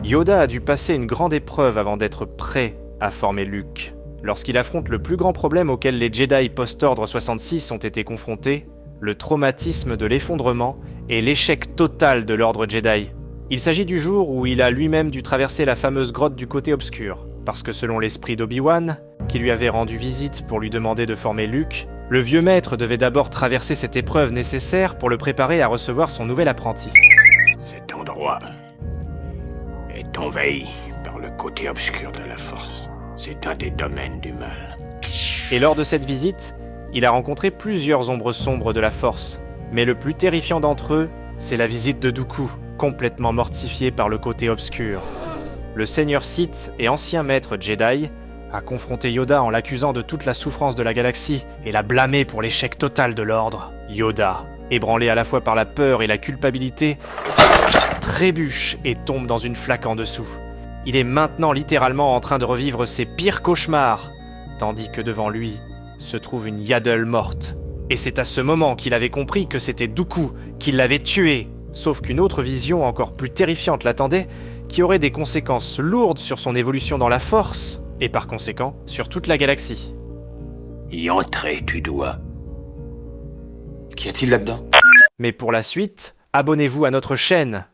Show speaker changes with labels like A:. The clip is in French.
A: Yoda a dû passer une grande épreuve avant d'être prêt à former Luke. Lorsqu'il affronte le plus grand problème auquel les Jedi post-Ordre 66 ont été confrontés, le traumatisme de l'effondrement et l'échec total de l'Ordre Jedi. Il s'agit du jour où il a lui-même dû traverser la fameuse grotte du côté obscur, parce que selon l'esprit d'Obi-Wan, qui lui avait rendu visite pour lui demander de former Luke, le vieux maître devait d'abord traverser cette épreuve nécessaire pour le préparer à recevoir son nouvel apprenti.
B: Cet endroit est envahi par le côté obscur de la Force. C'est un des domaines du mal.
A: Et lors de cette visite, il a rencontré plusieurs ombres sombres de la Force, mais le plus terrifiant d'entre eux, c'est la visite de Dooku, complètement mortifié par le côté obscur. Le Seigneur Sith et ancien maître Jedi a confronté Yoda en l'accusant de toute la souffrance de la galaxie et l'a blâmé pour l'échec total de l'ordre. Yoda, ébranlé à la fois par la peur et la culpabilité, trébuche et tombe dans une flaque en dessous. Il est maintenant littéralement en train de revivre ses pires cauchemars, tandis que devant lui se trouve une Yaddle morte. Et c'est à ce moment qu'il avait compris que c'était Dooku qui l'avait tué. Sauf qu'une autre vision encore plus terrifiante l'attendait, qui aurait des conséquences lourdes sur son évolution dans la Force, et par conséquent, sur toute la galaxie.
B: Y entrer, tu dois.
C: Qu'y a-t-il là-dedans?
A: Mais pour la suite, abonnez-vous à notre chaîne